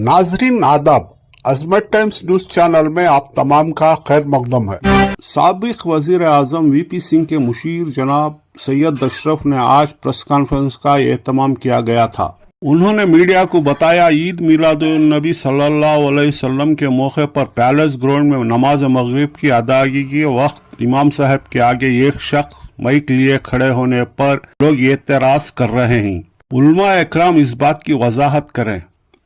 नाजरीन आदाब, अजमत times news channel में आप तमाम का खैर मकदम है। साबिक वजीर आजम वीपी सिंह के मुशीर जनाब सैयद अशरफ ने आज प्रेस कॉन्फ्रेंस का एहतमाम किया गया था। उन्होंने मीडिया को बताया ईद मिलादुन नबी सल्लल्लाहु अलैहि वसल्लम के मौके पर पैलेस ग्राउंड में नमाज मगरिब की अदायगी के वक्त इमाम साहब के आगे एक शख्स माइक लिए खड़े होने पर लोग एतराज कर रहे हैं। उलमा इकराम इस बात की वजाहत करें,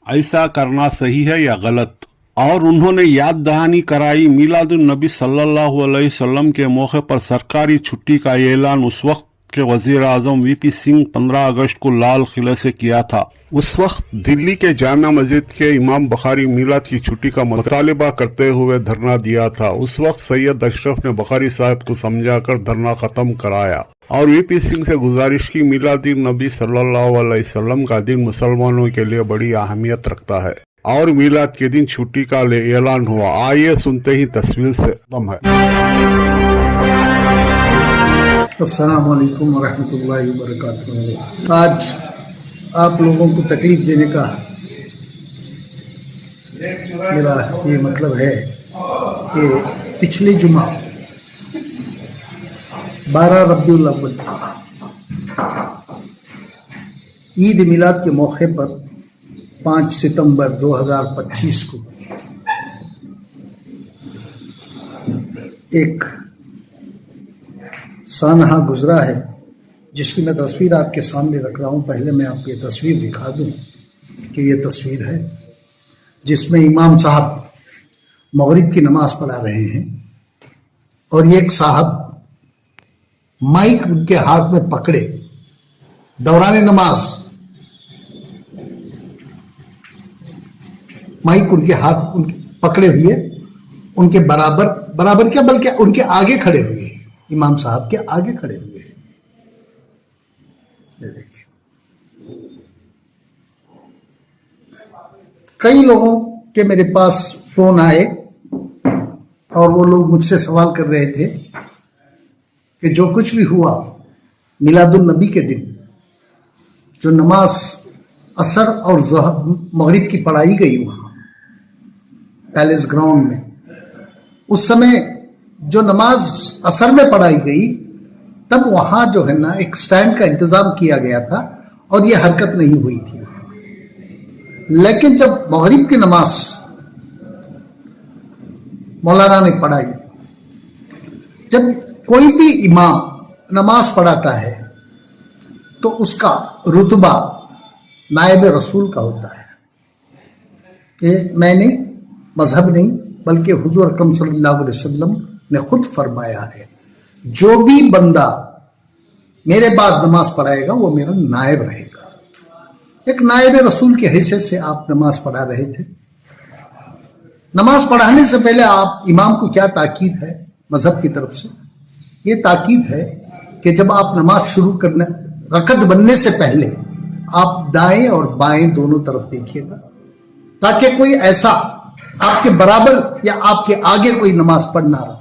ऐसा करना सही है या गलत। और उन्होंने याद दहानी कराई मिलादुन नबी सल्लल्लाहु अलैहि वसल्लम के मौके पर सरकारी छुट्टी का ऐलान उस वक्त के वजीर आजम वीपी सिंह 15 अगस्त को लाल किले से किया था। उस वक्त दिल्ली के जामा मस्जिद के इमाम बुखारी मिलाद की छुट्टी का मुतालिबा करते हुए धरना दिया था। उस वक्त सैयद अशरफ ने बुखारी साहब को समझाकर धरना खत्म कराया और वीपी सिंह से गुजारिश की मिलादी नबी सल्लल्लाहु अलैहि वसल्लम का दिन मुसलमानों के लिए बड़ी अहमियत रखता है और मिलाद के दिन छुट्टी का ऐलान हुआ। आइए सुनते ही तस्वीर से दम है। अस्सलाम वालेकुम वरहमतुल्लाहि वबरकातुहू। आज आप लोगों को तकलीफ देने का मेरा ये मतलब है कि पिछले जुमा 12 रबीउल अव्वल ईद मिलाद के मौके पर 5 सितंबर 2025 को एक सानहा गुजरा है जिसकी मैं तस्वीर आपके सामने रख रहा हूँ। पहले मैं आपको ये तस्वीर दिखा दूँ कि ये तस्वीर है जिसमें इमाम साहब मगरिब की नमाज पढ़ा रहे हैं और एक साहब माइक उनके हाथ में पकड़े दौरान नमाज माइक उनके हाथ उनके पकड़े हुए उनके बराबर क्या बल्कि उनके आगे खड़े हुए हैं, इमाम साहब के आगे खड़े हुए हैं। देखिए, कई लोगों के मेरे पास फोन आए और वो लोग मुझसे सवाल कर रहे थे कि जो कुछ भी हुआ मिलादुन नबी के दिन, जो नमाज असर और मगरिब की पढ़ाई गई वहां पैलेस ग्राउंड में, उस समय जो नमाज असर में पढ़ाई गई तब वहां जो है ना एक स्टैंड का इंतजाम किया गया था और ये हरकत नहीं हुई थी। लेकिन जब मगरिब की नमाज मौलाना ने पढ़ाई, जब कोई भी इमाम नमाज पढ़ाता है तो उसका रुतबा नायब रसूल का होता है। ये मैं नहीं, मजहब नहीं, बल्कि हुजूर अकरम सल्लल्लाहु अलैहि वसल्लम ने खुद फरमाया है, जो भी बंदा मेरे बाद नमाज पढ़ाएगा वो मेरा नायब रहेगा। एक नायब रसूल की हैसियत से आप नमाज पढ़ा रहे थे। नमाज पढ़ाने से पहले आप इमाम को क्या ताकीद है मजहब की तरफ से? ये ताकीद है कि जब आप नमाज शुरू करने रकत बनने से पहले आप दाएं और बाएं दोनों तरफ देखिएगा, ताकि कोई ऐसा आपके बराबर या आपके आगे कोई नमाज पढ़ ना रहा,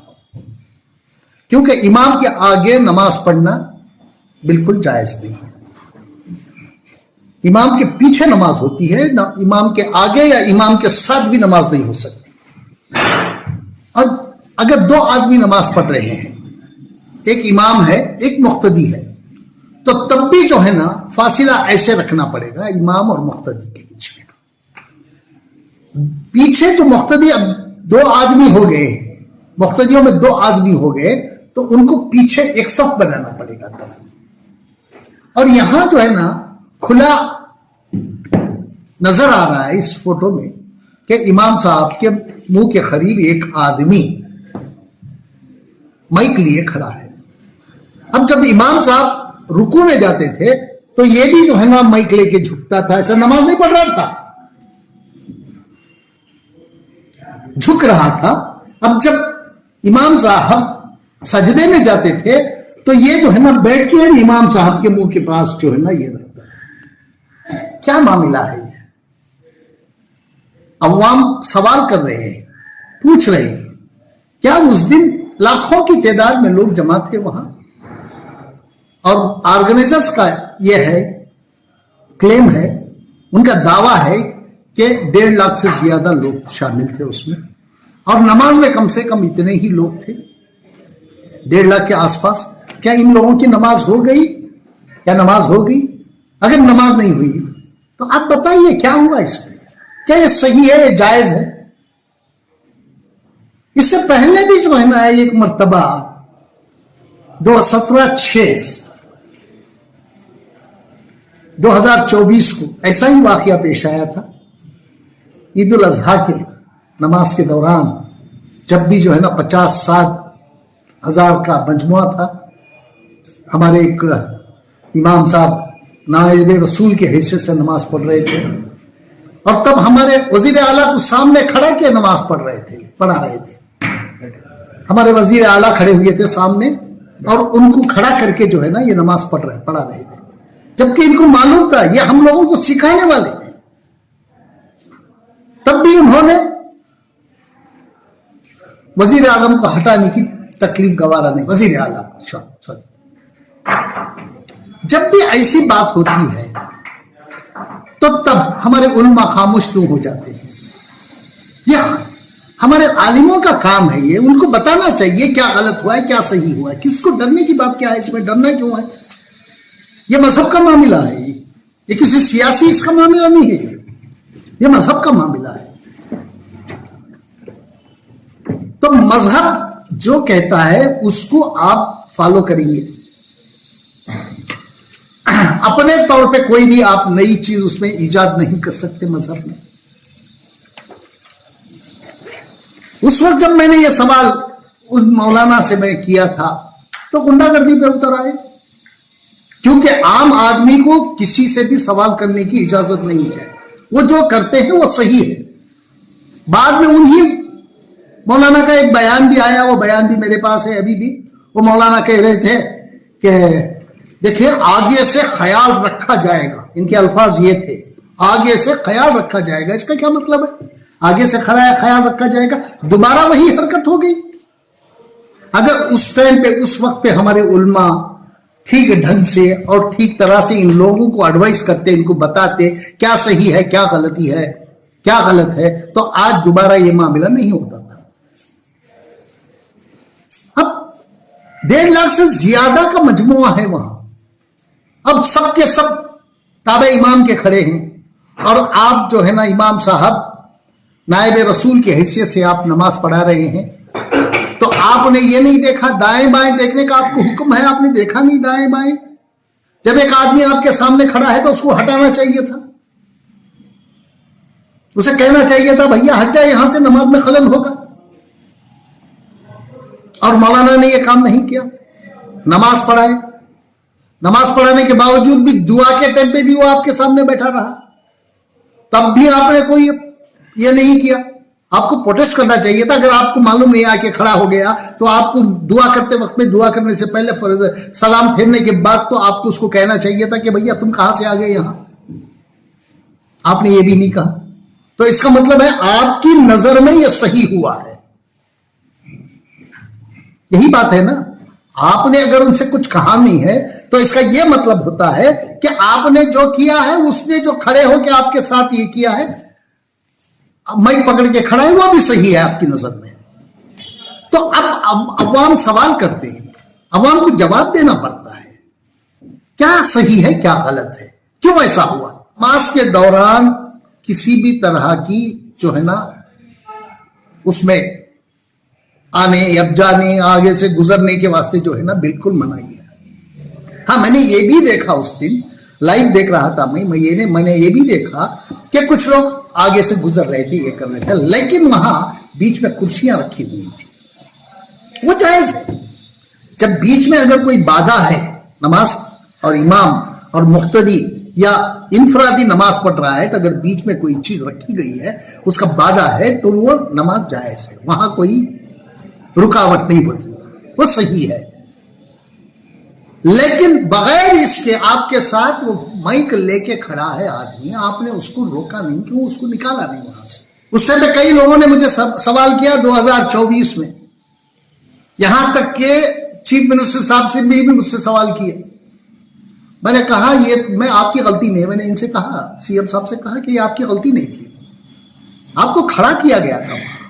क्योंकि इमाम के आगे नमाज पढ़ना बिल्कुल जायज नहीं है। इमाम के पीछे नमाज होती है ना, इमाम के आगे या इमाम के साथ भी नमाज नहीं हो सकती। और अगर दो आदमी नमाज पढ़ रहे हैं, एक इमाम है एक मुक्तदी है, तो तब भी जो है ना फासिला ऐसे रखना पड़ेगा इमाम और मुक्तदी के बीच में। पीछे जो मुक्तदी अब 2 आदमी हो गए, मुक्तदियों में 2 आदमी हो गए, तो उनको पीछे एक सफ बनाना पड़ेगा तब। और यहां जो है ना खुला नजर आ रहा है इस फोटो में कि इमाम साहब के मुंह के करीब एक आदमी माइक लिए खड़ा है। अब जब इमाम साहब रुकू में जाते थे तो ये भी जो है ना माइक लेके झुकता था, ऐसा नमाज नहीं पढ़ रहा था, झुक रहा था। अब जब इमाम साहब सजदे में जाते थे तो ये जो है ना बैठ के इमाम साहब के मुंह के पास जो है ना ये रहता है। क्या मामला है ये? अवाम सवाल कर रहे हैं, पूछ रहे हैं, क्या उस दिन लाखों की तादाद में लोग जमा थे वहां? اور آرگنائزرز کا یہ ہے کلیم ہے, ان کا دعویٰ ہے کہ 1.5 لاکھ سے زیادہ لوگ شامل تھے اس میں, اور نماز میں کم سے کم اتنے ہی لوگ تھے, 1.5 لاکھ کے آس پاس. کیا ان لوگوں کی نماز ہو گئی؟ کیا نماز ہو گئی؟ اگر نماز نہیں ہوئی تو آپ بتائیے کیا ہوا اس میں؟ کیا یہ صحیح ہے, یہ جائز ہے؟ اس سے پہلے بھی جو ہے نا ایک مرتبہ 2024 کو ایسا ہی واقعہ پیش آیا تھا. عید الاضحیٰ کے نماز کے دوران جب بھی جو ہے نا 50-60 ہزار کا مجموعہ تھا, ہمارے ایک امام صاحب نائب رسول کے حیثیت سے نماز پڑھ رہے تھے, اور تب ہمارے وزیر اعلیٰ کو سامنے کھڑا کے نماز پڑھا رہے تھے. ہمارے وزیر اعلیٰ کھڑے ہوئے تھے سامنے, اور ان کو کھڑا کر کے جو ہے نا یہ نماز پڑھا رہے تھے, جبکہ ان کو معلوم تھا یہ ہم لوگوں کو سکھانے والے تھے. تب بھی انہوں نے وزیر اعظم کو ہٹانے کی تکلیف گوارا نہیں, وزیر اعلیٰ کو. جب بھی ایسی بات ہوتی ہے تو تب ہمارے علماء خاموش کیوں ہو جاتے ہیں؟ یہ ہمارے عالموں کا کام ہے, یہ ان کو بتانا چاہیے کیا غلط ہوا ہے, کیا صحیح ہوا ہے. کس کو ڈرنے کی بات کیا ہے؟ اس میں ڈرنا کیوں ہے؟ یہ مذہب کا معاملہ ہے, یہ کسی سیاسی اس کا معاملہ نہیں ہے, یہ مذہب کا معاملہ ہے. تو مذہب جو کہتا ہے اس کو آپ فالو کریں گے. اپنے طور پہ کوئی بھی آپ نئی چیز اس میں ایجاد نہیں کر سکتے مذہب میں. اس وقت جب میں نے یہ سوال اس مولانا سے میں کیا تھا تو غنڈہ گردی پہ اتر آئے, کیونکہ عام آدمی کو کسی سے بھی سوال کرنے کی اجازت نہیں ہے. وہ جو کرتے ہیں وہ صحیح ہے. بعد میں انہی مولانا کا ایک بیان بھی آیا, وہ بیان بھی میرے پاس ہے ابھی بھی. وہ مولانا کہہ رہے تھے کہ دیکھیں آگے سے خیال رکھا جائے گا, ان کے الفاظ یہ تھے, آگے سے خیال رکھا جائے گا. اس کا کیا مطلب ہے آگے سے خیال رکھا جائے گا؟ دوبارہ وہی حرکت ہو گئی. اگر اس ٹائم پہ اس وقت پہ ہمارے علماء ٹھیک ڈھنگ سے اور ٹھیک طرح سے ان لوگوں کو ایڈوائز کرتے, ان کو بتاتے کیا صحیح ہے, کیا غلطی ہے, کیا غلط ہے, تو آج دوبارہ یہ معاملہ نہیں ہوتا تھا. اب 1.5 لاکھ سے زیادہ کا مجموعہ ہے وہاں, اب سب کے سب تابع امام کے کھڑے ہیں, اور آپ جو ہے نا امام صاحب نائب رسول کی حیثیت سے آپ نماز پڑھا رہے ہیں. تو آپ نے یہ نہیں دیکھا, دائیں بائیں دیکھنے کا آپ کو حکم ہے, آپ نے دیکھا نہیں دائیں بائیں. جب ایک آدمی آپ کے سامنے کھڑا ہے تو اس کو ہٹانا چاہیے تھا, اسے کہنا چاہیے تھا بھیا ہٹ جائے یہاں سے, نماز میں خلل ہوگا. اور مولانا نے یہ کام نہیں کیا, نماز پڑھائے. نماز پڑھانے کے باوجود بھی دعا کے ٹائم پہ بھی وہ آپ کے سامنے بیٹھا رہا, تب بھی آپ نے کوئی یہ نہیں کیا. آپ کو پروٹیسٹ کرنا چاہیے تھا. اگر آپ کو معلوم نہیں آ کے کھڑا ہو گیا تو آپ کو دعا کرتے وقت میں, دعا کرنے سے پہلے سلام پھیرنے کے بعد تو آپ کو اس کو کہنا چاہیے تھا کہ بھیا تم کہاں سے آ گئے یہاں. آپ نے یہ بھی نہیں کہا. تو اس کا مطلب ہے آپ کی نظر میں یہ صحیح ہوا ہے. یہی بات ہے نا. آپ نے اگر ان سے کچھ کہا نہیں ہے تو اس کا یہ مطلب ہوتا ہے کہ آپ نے جو کیا ہے, اس نے جو کھڑے ہو کے آپ کے ساتھ یہ کیا ہے, مائک پکڑ کے کھڑا ہے, وہ بھی صحیح ہے آپ کی نظر میں. تو اب عوام سوال کرتے ہیں, عوام کو جواب دینا پڑتا ہے کیا صحیح ہے کیا غلط ہے, کیوں ایسا ہوا. نماز کے دوران کسی بھی طرح کی جو ہے نا اس میں آنے یا جانے, آگے سے گزرنے کے واسطے جو ہے نا بالکل منائی ہے. ہاں میں نے یہ بھی دیکھا, اس دن لائیو دیکھ رہا تھا میں نے یہ بھی دیکھا کہ کچھ لوگ آگے سے گزر رہے تھے, یہ کر رہے تھے, لیکن وہاں بیچ میں کرسیاں رکھی ہوئی تھی, وہ جائز ہے. جب بیچ میں اگر کوئی بادھا ہے نماز, اور امام اور مقتدی یا انفرادی نماز پڑھ رہا ہے, تو اگر بیچ میں کوئی چیز رکھی گئی ہے, اس کا بادھا ہے, تو وہ نماز جائز ہے, وہاں کوئی رکاوٹ نہیں ہوتی, وہ صحیح ہے. لیکن بغیر اس کے آپ کے ساتھ وہ مائک لے کے کھڑا ہے آدمی, آپ نے اس کو روکا نہیں, کیوں اس کو نکالا نہیں وہاں سے. اس سے کئی لوگوں نے مجھے سوال کیا 2024 میں, یہاں تک کہ چیف منسٹر صاحب سے بھی مجھ سے سوال کیے میں نے کہا یہ میں آپ کی غلطی نہیں, میں نے ان سے کہا, سی ایم صاحب سے کہا کہ یہ آپ کی غلطی نہیں تھی, آپ کو کھڑا کیا گیا تھا وہاں,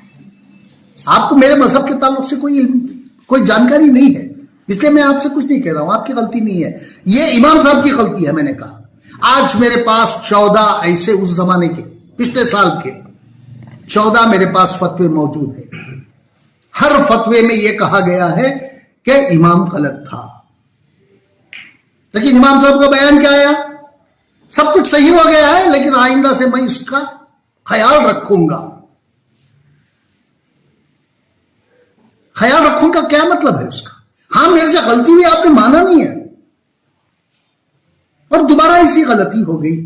آپ کو میرے مذہب کے تعلق سے کوئی جانکاری نہیں ہے, اس لیے میں آپ سے کچھ نہیں کہہ رہا ہوں, آپ کی غلطی نہیں ہے, یہ امام صاحب کی غلطی ہے. میں نے کہا آج میرے پاس 14 ایسے اس زمانے کے پچھلے سال کے 14 میرے پاس فتوے موجود ہیں, ہر فتوے میں یہ کہا گیا ہے کہ امام غلط تھا. لیکن امام صاحب کا بیان کیا آیا, سب کچھ صحیح ہو گیا ہے لیکن آئندہ سے میں اس کا خیال رکھوں گا. خیال رکھوں گا کیا مطلب ہے اس کا؟ ہاں میرے سے غلطی ہوئی, آپ نے مانا نہیں ہے اور دوبارہ ایسی غلطی ہو گئی.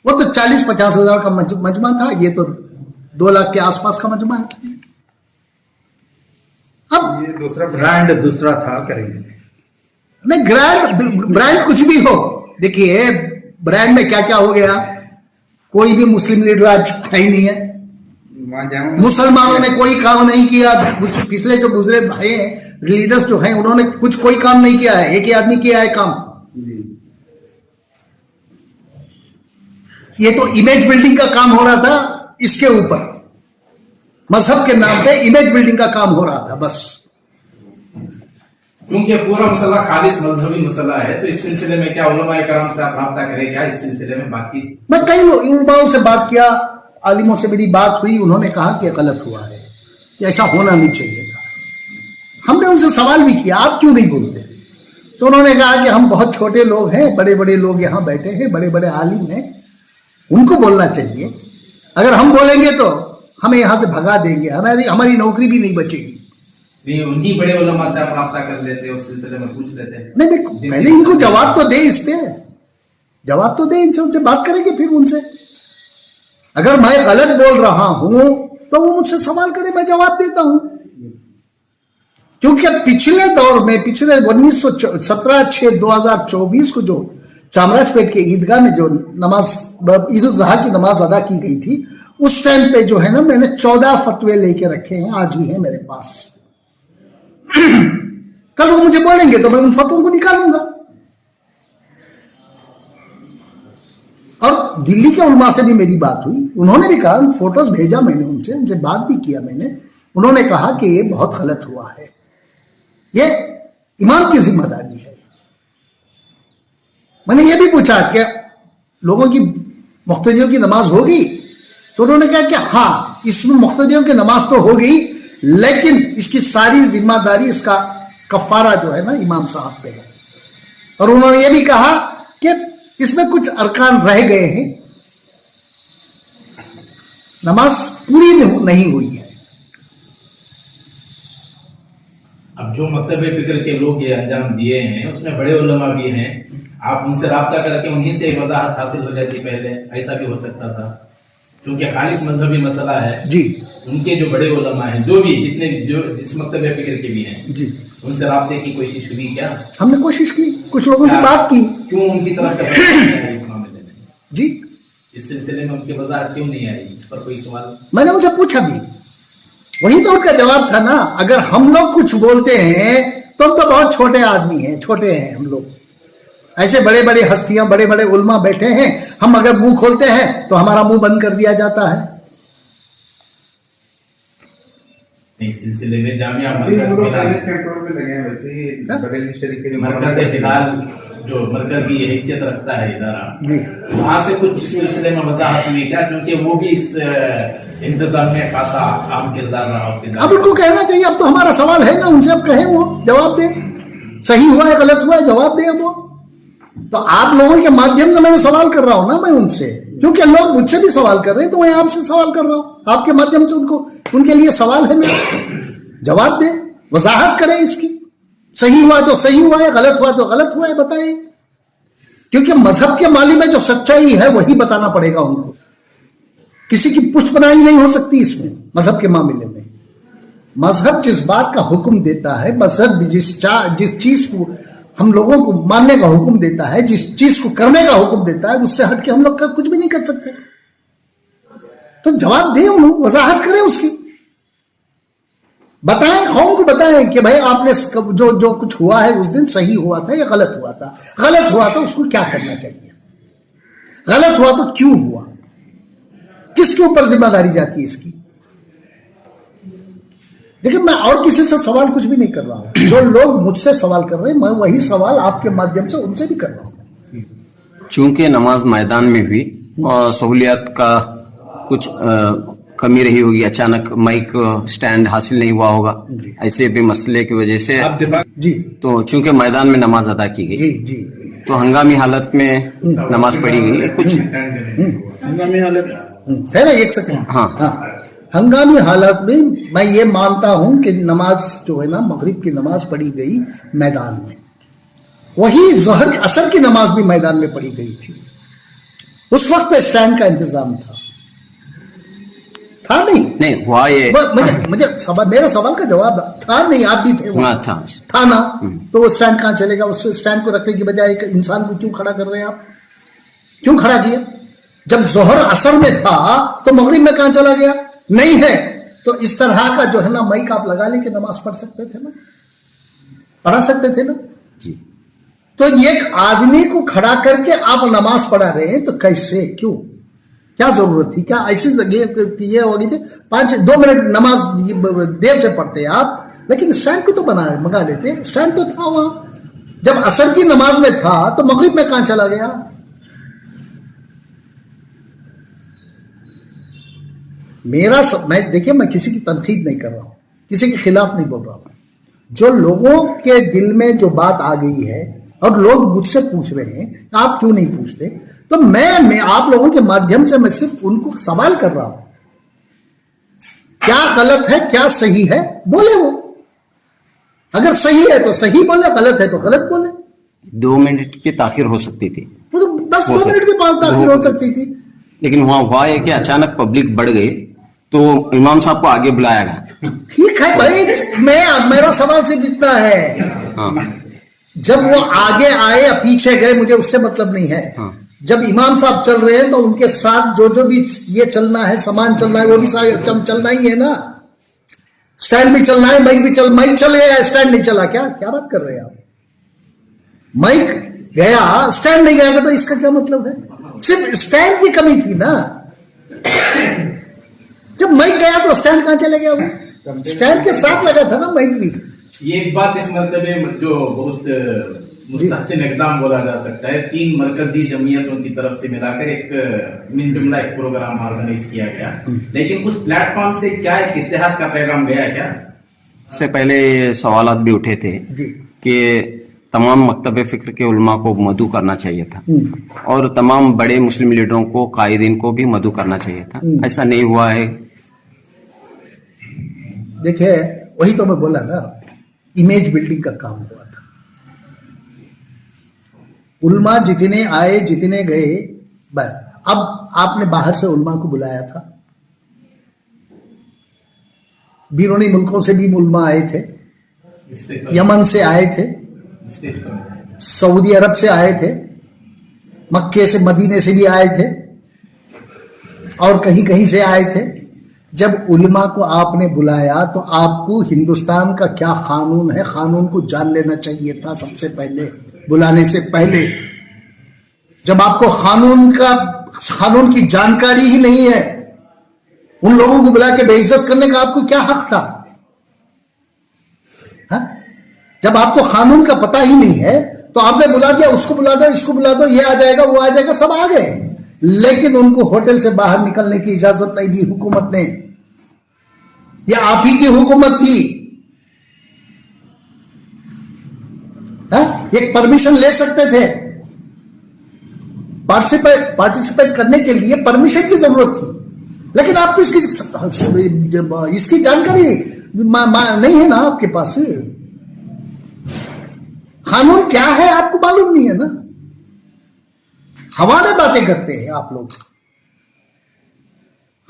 وہ تو 40-50 ہزار کا مجمع تھا, یہ تو 2 لاکھ کے آس پاس کا مجمع ہے. اب یہ دوسرا برانڈ دوسرا تھا کریں نہیں, برانڈ کچھ بھی ہو, دیکھیے برانڈ میں کیا کیا ہو گیا, کوئی بھی مسلم لیڈر آج ہے ہی نہیں ہے, مسلمانوں نے کوئی کام نہیں کیا, پچھلے جو گزرے بھائی ہیں لیڈرز جو ہیں انہوں نے کوئی کام نہیں کیا ہے, ایک ہی آدمی کیا ہے کام. یہ تو امیج بلڈنگ کا کام ہو رہا تھا, اس کے اوپر مذہب کے نام پہ امیج بلڈنگ کا کام ہو رہا تھا بس. کیونکہ پورا مسئلہ خالص مذہبی مسئلہ ہے, تو اس سلسلے میں کیا علماء کرام سے آپ رابطہ کریں, کیا اس سلسلے میں بات کی؟ میں کئی علماء سے بات کیا, عالموں سے میری بات ہوئی, انہوں نے کہا کہ غلط ہوا ہے, کہ ایسا ہونا نہیں چاہیے تھا. ہم نے ان سے سوال بھی کیا آپ کیوں نہیں بولتے, تو انہوں نے کہا کہ ہم بہت چھوٹے لوگ ہیں, بڑے بڑے لوگ یہاں بیٹھے ہیں, بڑے بڑے عالم ہیں, ان کو بولنا چاہیے, اگر ہم بولیں گے تو ہمیں یہاں سے بھگا دیں گے, ہماری نوکری بھی نہیں بچے گی. انہی بڑے علماء سے آپ رابطہ کر لیتے, اس سلسلے میں پوچھ لیتے. نہیں, پہلے ان کو جواب تو دے, اس پہ جواب تو دے, ان سے بات کریں گے پھر ان سے. اگر میں غلط بول رہا ہوں تو وہ مجھ سے سوال کرے, میں جواب دیتا ہوں. کیونکہ پچھلے دور میں, پچھلے 1917/6/2024 کو جو چامراج پیٹ کے عیدگاہ میں جو نماز عید الاضحیٰ کی نماز ادا کی گئی تھی, اس ٹائم پہ جو ہے نا میں نے 14 فتوے لے کے رکھے ہیں, آج بھی ہیں میرے پاس. کل وہ مجھے بولیں گے تو میں ان فتووں کو نکالوں گا. اور دلی کے علماء سے بھی میری بات ہوئی, انہوں نے بھی کہا, فوٹوز بھیجا میں نے ان سے بات بھی کیا میں نے, انہوں نے کہا کہ یہ بہت غلط ہوا ہے, یہ امام کی ذمہ داری ہے. میں نے یہ بھی پوچھا کہ لوگوں کی مقتدیوں کی نماز ہوگی, تو انہوں نے کہا کہ ہاں اس میں مقتدیوں کی نماز تو ہو گئی, لیکن اس کی ساری ذمہ داری, اس کا کفارہ جو ہے نا امام صاحب پہ ہے. اور انہوں نے یہ بھی کہا کہ اس میں کچھ ارکان رہ گئے ہیں, نماز پوری نہیں ہوئی ہے. اب جو مکتب فکر کے لوگ یہ انجام دیے ہیں اس میں بڑے علماء بھی ہیں, آپ ان سے رابطہ کر کے انہیں سے وضاحت حاصل ہو جاتی. پہلے ایسا بھی ہو سکتا تھا, کیونکہ خالص مذہبی مسئلہ ہے. جی, ان کے جو بڑے علماء ہیں, جو بھی جتنے جو اس مکتب فکر کے بھی ہیں, جی, ان سے رابطے کی کوشش ہوئی کیا؟ ہم نے کوشش کی, کچھ لوگوں سے بات کی. کیوں ان کی طرف سے اس معاملے میں, جی, اس سلسلے میں ان کی وضاحت کیوں نہیں آئی, اس پر کوئی سوال؟ میں نے ان سے پوچھا بھی, وہی تو ان کا جواب تھا نا. اگر ہم لوگ کچھ بولتے ہیں تو ہم تو بہت چھوٹے آدمی ہیں, چھوٹے ہیں ہم لوگ, ایسے بڑے بڑے ہستیاں, بڑے بڑے علماء بیٹھے ہیں, ہم اگر منہ کھولتے ہیں تو ہمارا منہ بند کر دیا جاتا ہے. اس سلسلے میں جامعہ مرکز فی الحال جو مرکزی حیثیت رکھتا ہے ادارہ, وہاں سے کچھ اس سلسلے میں وضاحت ہوئی کیا؟ کیونکہ وہ بھی اس انتظام میں خاصا اہم کردار رہا اس ادارے. اب ان کو کہنا چاہیے, اب تو ہمارا سوال ہے نا, ان سے اب کہیں, وہ جواب دیں, صحیح ہوا ہے غلط ہوا ہے جواب دیں. اب وہ تو آپ لوگوں کے مادھیم سے میں سوال کر رہا ہوں نا, میں ان سے, کیونکہ لوگ مجھ سے بھی سوال کر رہے ہیں تو میں آپ سے سوال کر رہا ہوں, آپ کے مادھیم سے ان کے لیے سوال ہے میرا. جواب دیں, وضاحت کریں اس کی, صحیح ہوا تو صحیح ہوا ہے, غلط ہوا تو غلط ہوا ہے, بتائیں. کیونکہ مذہب کے معاملے میں جو سچائی ہے وہی بتانا پڑے گا ان کو, کسی کی پشت پناہی نہیں ہو سکتی اس میں. مذہب کے معاملے میں مذہب جس بات کا حکم دیتا ہے, مذہب جس چیز کو ہم لوگوں کو ماننے کا حکم دیتا ہے, جس چیز کو کرنے کا حکم دیتا ہے, اس سے ہٹ کے ہم لوگ کچھ بھی نہیں کر سکتے. تو جواب دیں, انہوں وضاحت کریں اس کی. बताएं, कौम को बताएं कि भाई आपने जो कुछ हुआ है उस दिन सही हुआ था या गलत हुआ था, गलत हुआ तो उसको क्या करना चाहिए, गलत हुआ तो क्यों हुआ, किसके ऊपर जिम्मेदारी जाती है इसकी। देखिए, मैं और किसी से सवाल कुछ भी नहीं कर रहा हूं, जो लोग मुझसे सवाल कर रहे हैं मैं वही सवाल आपके माध्यम से उनसे भी कर रहा हूं। चूंकि नमाज मैदान में हुई और सहूलियत का कुछ कमी रही होगी, अचानक माइक स्टैंड हासिल नहीं हुआ होगा, ऐसे भी मसले की वजह से आप दिफा जी तो चूंकि मैदान में नमाज अदा की गई जी जी तो हंगामी हालत में नमाज पढ़ी गई कुछ हंगामी हालत है ना, एक सेकंड। हाँ। हंगामी हालत में मैं ये मानता हूं कि नमाज जो है ना, मगरिब की नमाज पढ़ी गई मैदान में, वही ज़ोहर असर की नमाज भी मैदान में पढ़ी गई थी। उस वक्त पे स्टैंड का इंतजाम था नहीं हुआ ये मुझे मेरा सवाल का जवाब था नहीं, आप भी थे हाँ, था ना, तो वो स्टैंड कहां चलेगा, उस स्टैंड को रखने की बजाय एक इंसान को क्यों खड़ा कर रहे हैं आप, क्यों खड़ा किया? जब जोहर असर में था तो मगरिब में कहां चला गया? नहीं है तो इस तरह का जो है ना माइक आप लगा लेके नमाज पढ़ सकते थे ना, पढ़ा सकते थे ना जी। तो एक आदमी को खड़ा करके आप नमाज पढ़ा रहे हैं तो कैसे, क्यों, क्या जरूरत थी? क्या ऐसी जगह ये हो गई थी 2 मिनट नमाज देर से पढ़ते आप, लेकिन स्टैंड को तो मंगा लेते, स्टैंड तो था वहां। जब असर की नमाज में था तो मगरिब में कहां चला गया? मैं देखिए, मैं किसी की तनकीद नहीं कर रहा हूं, किसी के खिलाफ नहीं बोल रहा हूं। जो लोगों के दिल में जो बात आ गई है और लोग मुझसे पूछ रहे हैं आप क्यों नहीं पूछते, तो मैं आप लोगों के माध्यम से मैं सिर्फ उनको सवाल कर रहा हूं, क्या गलत है क्या सही है बोले, वो अगर सही है तो सही बोले, गलत है तो गलत बोले। 2 मिनट की ताखिर हो सकती थी, वो तो बस 2 मिनट की ताखिर हो सकती थी, लेकिन वहां हुआ है कि अचानक पब्लिक बढ़ गई तो इमाम साहब को आगे बुलाया गया। ठीक है भाई, मेरा सवाल सिर्फ इतना है, हाँ। जब वो आगे आए या पीछे गए मुझे उससे मतलब नहीं है। हाँ। जब इमाम साहब चल रहे हैं तो उनके साथ जो भी ये चलना है, सामान चलना है, वो भी चलना ही है ना, स्टैंड भी चलना है, माइक चल गया, स्टैंड नहीं चला, क्या बात कर रहे हैं आप? माइक गया, स्टैंड नहीं गया तो इसका क्या मतलब है? सिर्फ स्टैंड की कमी थी ना, जब माइक गया तो स्टैंड कहां चले गया? वो स्टैंड के साथ लगा था ना माइक भी। ये एक बात इस मर्तबे जो बहुत मुस्तहसिन इक़दाम बोला जा सकता है, 3 मरकजी जमीयतों की तरफ से मिलाकर एक मिन जुमला एक प्रोग्राम ऑर्गेनाइज किया गया, लेकिन उस प्लेटफॉर्म से क्या एक इत्तेहाद का पैगाम गया क्या? इससे पहले सवालात भी उठे थे कि तमाम मकतब फिक्र के उलमा को मदू करना चाहिए था और तमाम बड़े मुस्लिम लीडरों को, कायदीन को भी मदू करना चाहिए था, ऐसा नहीं हुआ है। देखिए, वही तो मैं बोला ना, इमेज बिल्डिंग का काम हुआ था। उल्मा जितने आए जितने गए, अब आपने बाहर से उल्मा को बुलाया था, बैरूनी मुल्कों से भी उल्मा आए थे, यमन से आए थे, सऊदी अरब से आए थे, मक्के से मदीने से भी आए थे और कहीं कहीं से आए थे। जब उलमा को आपने बुलाया तो आपको हिंदुस्तान का क्या कानून है, कानून को जान लेना चाहिए था सबसे पहले, बुलाने से पहले। जब आपको कानून की जानकारी ही नहीं है, उन लोगों को बुला के बेइज्जत करने का आपको क्या हक था? हा? जब आपको कानून का पता ही नहीं है तो आपने बुला दिया, उसको बुला दो, इसको बुला दो, ये आ जाएगा, वो आ जाएगा, सब आ गए, लेकिन उनको होटल से बाहर निकलने की इजाजत नहीं दी हुकूमत ने। ये आप ही की हुकूमत थी। एक परमिशन ले सकते थे, पार्टिसिपेट करने के लिए परमिशन की जरूरत थी, लेकिन आपको इसकी जानकारी नहीं है ना आपके पास। कानून क्या है आपको मालूम नहीं है ना, हवा में बातें करते हैं आप लोग।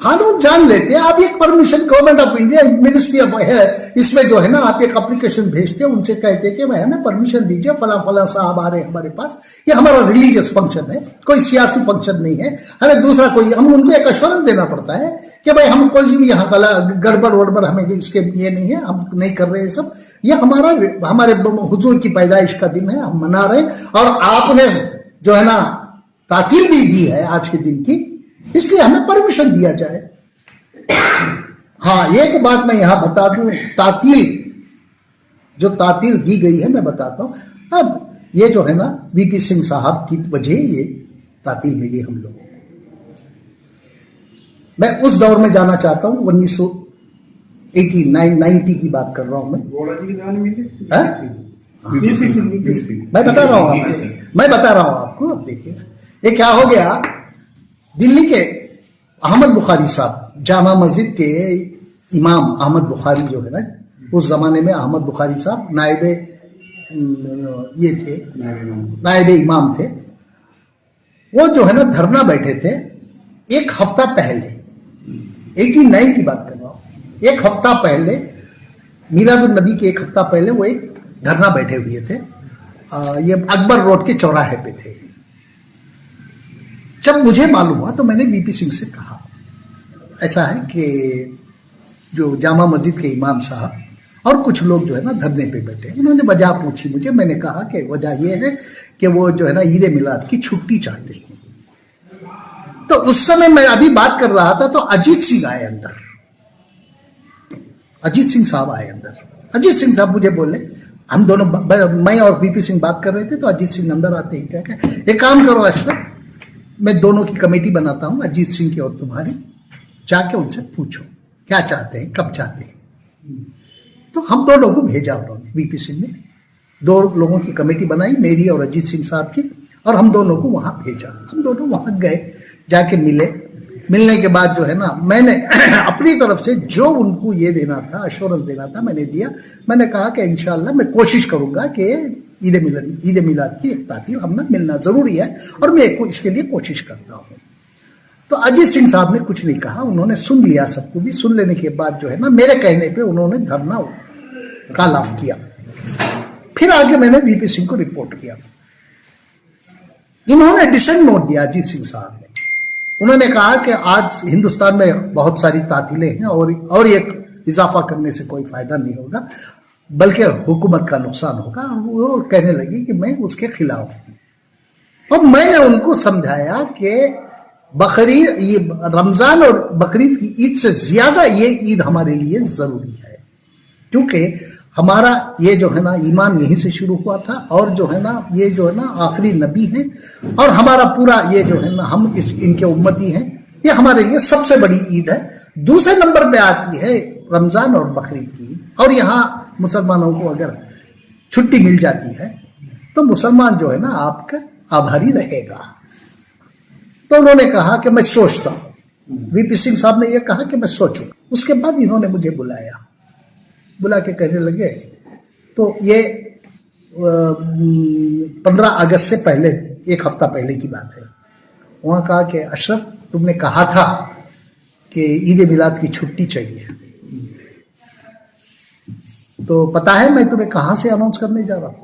कानून जान लेते हैं। आप एक permission government of India ministry of है, इसमें जो है ना आप एक एप्लीकेशन भेजते हैं, उनसे कहते हैं कि भाई हमें परमिशन दीजिए, फला फला साहब आ रहे हैं हमारे पास, ये हमारा रिलीजियस फंक्शन है, कोई सियासी फंक्शन नहीं है, हमें दूसरा कोई, हम उनको एक एश्योरेंस देना पड़ता है कि भाई हम कोई भी यहाँ गड़बड़ वड़बड़ हमें इसके ये नहीं है, हम नहीं कर रहे हैं सब, ये हमारे हुजूर की पैदाइश का दिन है, हम मना रहे हैं, और आपने जो है ना ताकील भी दी है आज के दिन की, इसलिए हमें परमिशन दिया जाए। हाँ, एक बात मैं यहां बता दूं, जो तातील दी गई है मैं बताता हूं। अब ये जो है ना वीपी सिंह साहब की वजह ये तातील मिली हम लोगों को। मैं उस दौर में जाना चाहता हूं, 1989-90 की बात कर रहा हूं मैं। मैं बता रहा हूं आपको। अब देखिए ये क्या हो गया, दिल्ली के अहमद बुखारी साहब, जामा मस्जिद के इमाम अहमद बुखारी जो है ना, उस जमाने में अहमद बुखारी साहब नायब इमाम थे, वो जो है ना धरना बैठे थे एक हफ्ता पहले, 89 की बात कर रहा हूं, एक हफ्ता पहले मीलादुन नबी के एक हफ्ता पहले वो एक धरना बैठे हुए थे। ये अकबर रोड के चौराहे पे थे। जब मुझे मालूम हुआ तो मैंने वीपी सिंह से कहा, ऐसा है कि जो जामा मस्जिद के इमाम साहब और कुछ लोग जो है ना धरने पे बैठे, उन्होंने वजह पूछी मुझे। मैंने कहा कि वजह यह है कि वो जो है ना ईद मिलाद की छुट्टी चाहते हैं। तो उस समय मैं अभी बात कर रहा था तो अजीत सिंह आए अंदर, अजीत सिंह साहब आए अंदर। अजीत सिंह साहब मुझे बोले, हम दोनों, मैं और वीपी सिंह बात कर रहे थे, तो अजीत सिंह अंदर आते ही क्या एक काम करो अशरफ, मैं दोनों की कमेटी बनाता हूं, अजीत सिंह की और तुम्हारी, जाके उनसे पूछो क्या चाहते हैं, कब चाहते हैं। तो हम दो लोगों को भेजा उन्होंने, वीपी सिंह ने 2 लोगों की कमेटी बनाई, मेरी और अजीत सिंह साहब की, और हम दोनों को वहां भेजा। हम दोनों वहां गए, जाके मिलने के बाद जो है ना मैंने अपनी तरफ से जो उनको ये देना था, एश्योरेंस देना था, मैंने दिया। मैंने कहा कि इंशाल्लाह मैं कोशिश करूंगा कि ईद मिलाद की एक ताकील हमने मिलना जरूरी है, और मैं इसके लिए कोशिश करता हूँ। तो अजीत सिंह साहब ने कुछ नहीं कहा, उन्होंने सुन लिया सबको भी। सुन लेने के बाद जो है ना मेरे कहने पे उन्होंने धरना कॉल ऑफ किया। फिर आगे मैंने वीपी सिंह को रिपोर्ट किया। इन्होंने डिसेंट नोट दिया अजीत सिंह साहब ने। उन्होंने कहा कि आज हिंदुस्तान में बहुत सारी तातीलें हैं और एक इजाफा करने से कोई फायदा नहीं होगा, बल्कि हुकूमत का नुकसान होगा। वो कहने लगी कि मैं उसके खिलाफ हूं। और मैंने उनको समझाया कि ये रमजान और बकरीद की ईद से ज्यादा ये ईद हमारे लिए जरूरी है, क्योंकि हमारा ये जो है ना ईमान यहीं से शुरू हुआ था, और जो है ना ये जो है ना आखिरी नबी है, और हमारा पूरा ये जो है ना हम इनके उम्मती हैं। ये हमारे लिए सबसे बड़ी ईद है। दूसरे नंबर पे आती है रमजान और बकरीद की ईद, और यहाँ मुसलमानों को अगर छुट्टी मिल जाती है तो मुसलमान जो है ना आपका आभारी रहेगा। तो उन्होंने कहा कि मैं सोचता हूं। वीपी सिंह साहब ने यह कहा कि मैं सोचूं। उसके बाद इन्होंने मुझे बुला के कहने लगे, तो ये 15 अगस्त से पहले, एक हफ्ता पहले की बात है। वहां कहा कि अशरफ तुमने कहा था कि ईद मिलाद की छुट्टी चाहिए, तो पता है मैं तुम्हें कहां से अनाउंस करने जा रहा हूं?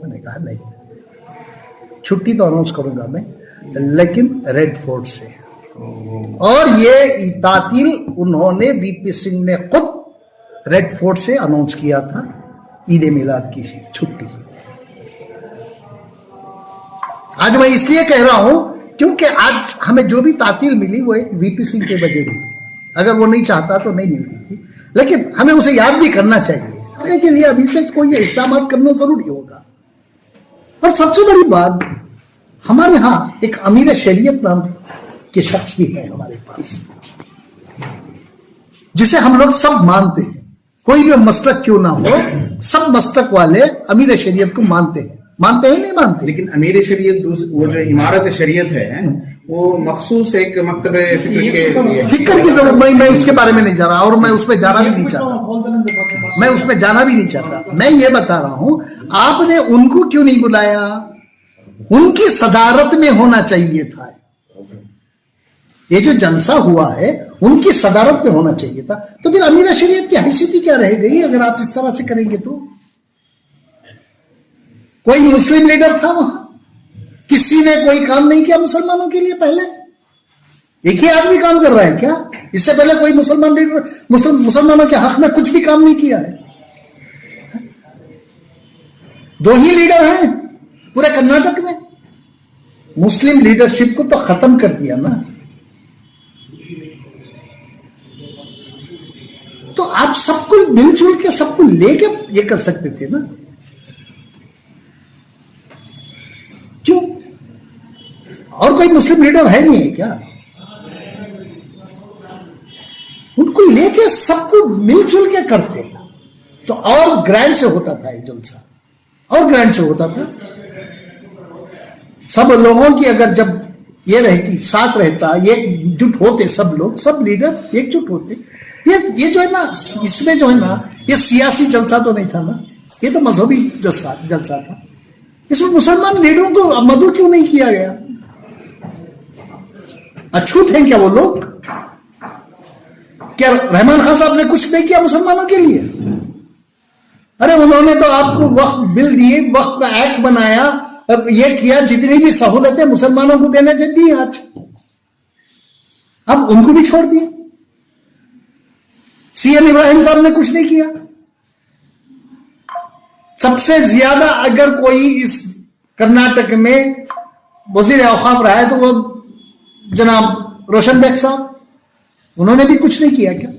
मैंने कहा नहीं, छुट्टी तो अनाउंस करूंगा मैं, लेकिन रेड फोर्ट से। और ये तातील उन्होंने वीपी सिंह ने खुद रेड फोर्ट से अनाउंस किया था ईद मिलाद की छुट्टी। आज मैं इसलिए कह रहा हूं क्योंकि आज हमें जो भी तातील मिली वो एक वीपी सिंह के वजह मिली। अगर वो नहीं चाहता तो नहीं मिलती थी, लेकिन हमें उसे याद भी करना चाहिए। आगे के लिए अभी से कोई इक़दाम करना जरूरी होगा। और सबसे बड़ी बात, हमारे यहाँ एक अमीर शरीयत नाम के शख्स भी है हमारे पास, जिसे हम लोग सब मानते हैं। कोई भी मसलक क्यों ना हो, सब मसलक वाले अमीर शरीयत को मानते हैं नहीं मानते। लेकिन अमीर शरीयत वो जो इमारत शरीयत है वो मखसूस एक मकतब फिक्र की जरूरत, मैं उसके बारे में नहीं जा रहा, और मैं उसमें जाना भी नहीं चाहता। मैं ये बता रहा हूं, आपने उनको क्यों नहीं बुलाया? उनकी सदारत में होना चाहिए था। یہ جو جلسہ ہوا ہے ان کی صدارت میں ہونا چاہیے تھا. تو پھر امیر شریعت کی حیثیت ہی کیا رہ گئی اگر آپ اس طرح سے کریں گے؟ تو کوئی مسلم لیڈر تھا وہاں؟ کسی نے کوئی کام نہیں کیا مسلمانوں کے لیے؟ پہلے ایک ہی آدمی کام کر رہا ہے کیا؟ اس سے پہلے کوئی مسلمان لیڈر مسلمانوں کے حق میں کچھ بھی کام نہیں کیا ہے؟ 2 ہی لیڈر ہیں پورے کرناٹک میں. مسلم لیڈرشپ کو تو ختم کر دیا نا. تو آپ سب کو مل جل کے سب کو لے کے یہ کر سکتے تھے نا. کیوں؟ اور کوئی مسلم لیڈر ہے نہیں ہے کیا؟ ان کو لے کے سب کو مل جل کے کرتے تو اور گرینڈ سے ہوتا تھا یہ جلسہ، اور گرینڈ سے ہوتا تھا. سب لوگوں کی اگر جب یہ رہتی، ساتھ رہتا، ایک جٹ ہوتے سب لوگ، سب لیڈر ایک جٹ ہوتے. یہ جو ہے نا، اس میں جو ہے نا، یہ سیاسی جلسہ تو نہیں تھا نا، یہ تو مذہبی جلسہ تھا. اس میں مسلمان لیڈروں کو مدعو کیوں نہیں کیا گیا؟ اچھوت ہیں کیا وہ لوگ؟ کیا رحمان خان صاحب نے کچھ نہیں کیا مسلمانوں کے لیے؟ ارے انہوں نے تو آپ کو وقت بل دیے، وقت کا ایکٹ بنایا، یہ کیا، جتنی بھی سہولتیں مسلمانوں کو دینے دی آج، اب ان کو بھی چھوڑ دیے. سی ایم ابراہیم صاحب نے کچھ نہیں کیا. سب سے زیادہ اگر کوئی اس کرناٹک میں وزیر اوقاف رہا ہے تو وہ جناب روشن بیگ صاحب، انہوں نے بھی کچھ نہیں کیا کیا؟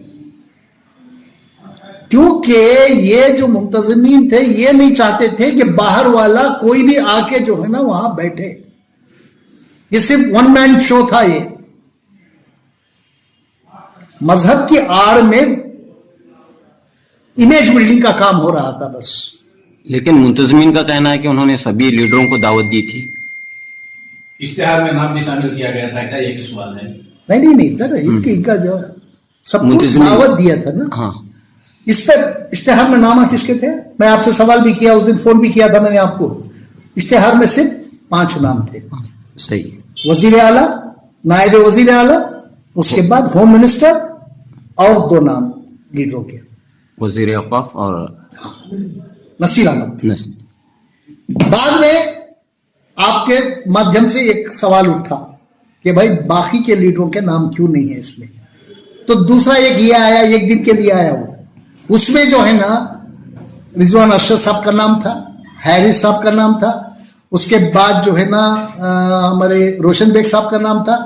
کیونکہ یہ جو منتظمین تھے یہ نہیں چاہتے تھے کہ باہر والا کوئی بھی آ کے جو ہے نا وہاں بیٹھے. یہ صرف 1 مین شو تھا. یہ مذہب کی آڑ میں امیج بلڈنگ کا کام ہو رہا تھا بس. لیکن منتظمین کا کہنا ہے کہ انہوں نے سبھی لیڈروں کو دعوت دی تھی. اشتہار میں نام بھی شامل کیا گیا تھا کیا؟ یہ بھی سوال ہے. نہیں سر، ان کا جو سب کو دعوت دیا تھا نا. ہاں، اس پہ اشتہار میں نامہ کس کے تھے؟ میں آپ سے سوال بھی کیا، اس دن فون بھی کیا تھا میں نے آپ کو. اشتہار میں صرف 5 نام تھے. صحیح. وزیر اعلیٰ، نائب وزیر اعلیٰ، اس کے بعد ہوم منسٹر، اور 2 نام لیڈروں کے، وزیر اوقاف اور نصیر احمد. نصیر. بعد میں آپ کے مادھیم سے ایک سوال اٹھا کہ بھائی باقی کے لیڈروں کے نام کیوں نہیں ہے اس میں؟ تو دوسرا ایک یہ آیا، ایک دن کے لیے آیا وہ، اس میں جو ہے نا رضوان ارشد صاحب کا نام تھا، حیرث صاحب کا نام تھا، اس کے بعد جو ہے نا ہمارے روشن بیگ صاحب کا نام تھا،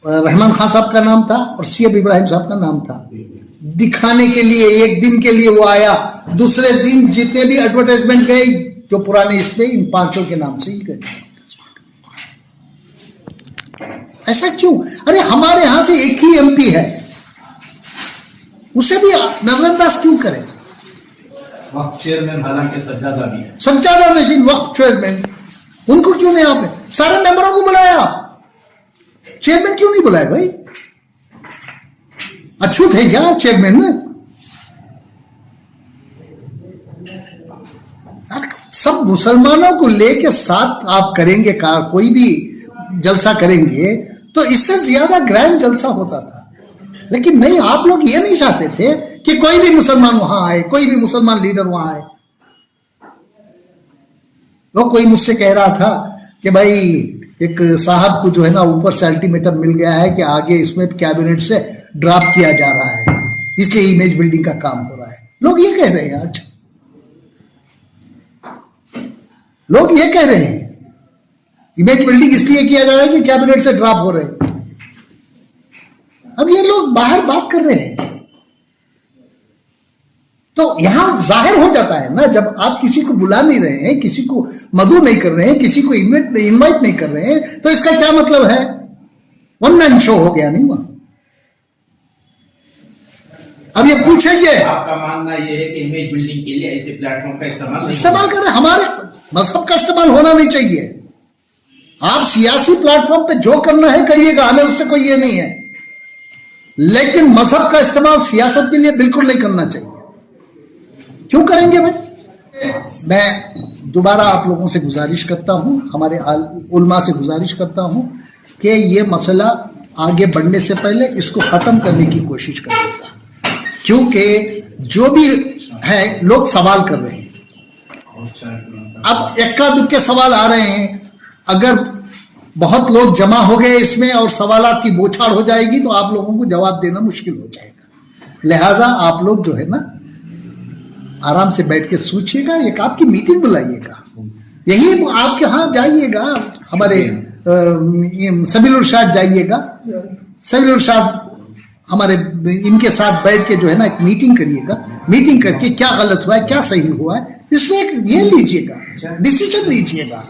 رحمان خان صاحب کا نام تھا، اور سی ایم ابراہیم صاحب کا نام تھا. دکھانے کے لیے ایک دن کے لیے وہ آیا. دوسرے دن جتنے بھی ایڈورٹائزمنٹ گئے جو پرانے اس پہ، ان 5 کے نام سے ہی گئے. ایسا کیوں؟ ارے ہمارے یہاں سے ایک ہی ایم پی ہے، اسے بھی نظر انداز کیوں کریں؟ وقت چیئرمین حالانکہ سجادہ بھی ہے، سجادہ نشین وقت چیئرمین، ان کو کیوں نہیں آپ نے سارے ممبروں کو بلایا؟ چیئرمین کیوں نہیں بلائے بھائی؟ اچھوت ہے کیا چیئرمین میں؟ سب مسلمانوں کو لے کے ساتھ آپ کریں گے کوئی بھی جلسہ کریں گے تو اس سے زیادہ گرینڈ جلسہ ہوتا تھا. لیکن نہیں، آپ لوگ یہ نہیں چاہتے تھے کہ کوئی بھی مسلمان وہاں آئے، کوئی بھی مسلمان لیڈر وہاں آئے. وہ کوئی مجھ سے کہہ رہا تھا کہ بھائی ایک صاحب کو جو ہے نا اوپر سے الٹیمیٹم مل گیا ہے کہ آگے اس میں کیبنٹ سے ڈراپ کیا جا رہا ہے، اس لیے امیج بلڈنگ کا کام ہو رہا ہے. لوگ یہ کہہ رہے ہیں، آج لوگ یہ کہہ رہے ہیں امیج بلڈنگ اس لیے کیا جا رہا ہے کہ کیبنٹ سے ڈراپ ہو رہے ہیں. اب یہ لوگ باہر بات کر رہے ہیں تو یہاں ظاہر ہو جاتا ہے نا، جب آپ کسی کو بلا نہیں رہے ہیں، کسی کو مدعو نہیں کر رہے ہیں، کسی کو انوائٹ نہیں کر رہے ہیں، تو اس کا کیا مطلب ہے؟ 1 مین شو ہو گیا نہیں وہاں. اب یہ پوچھیں گے، آپ کا ماننا یہ ہے کہ امیج بلڈنگ کے لیے ایسے پلیٹ فارم کا استعمال کر رہے ہیں؟ ہمارے مذہب کا استعمال ہونا نہیں چاہیے. آپ سیاسی پلیٹ فارم پہ جو کرنا ہے کریے گا، ہمیں اس سے کوئی یہ نہیں ہے، لیکن مذہب کا استعمال سیاست کے لیے بالکل نہیں کرنا چاہیے. کیوں کریں گے بھائی؟ میں دوبارہ آپ لوگوں سے گزارش کرتا ہوں، ہمارے علماء سے گزارش کرتا ہوں کہ یہ مسئلہ आगे बढ़ने से पहले इसको खत्म करने की कोशिश करेगा, क्योंकि जो भी है लोग सवाल कर रहे हैं। अब इक्का दुक्के सवाल आ रहे हैं, अगर बहुत लोग जमा हो गए इसमें और सवालात की बौछार हो जाएगी तो आप लोगों को जवाब देना मुश्किल हो जाएगा। लिहाजा आप लोग जो है ना आराम से बैठ के सोचिएगा, एक आपकी मीटिंग बुलाइएगा, यही आपके यहाँ जाइएगा, हमारे सबील इरशाद जाइएगा, सबील इरशाद हमारे इनके साथ बैठ के जो है ना एक मीटिंग करिएगा, मीटिंग करके क्या गलत हुआ है क्या सही हुआ है इसमें एक ये लीजिएगा, डिसीजन लीजिएगा,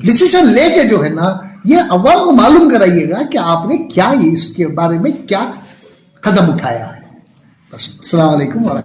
डिसीजन लेके जो है ना ये अवाम को मालूम कराइएगा कि आपने क्या इसके बारे में क्या कदम उठाया है। बस अस्सलाम वालेकुम।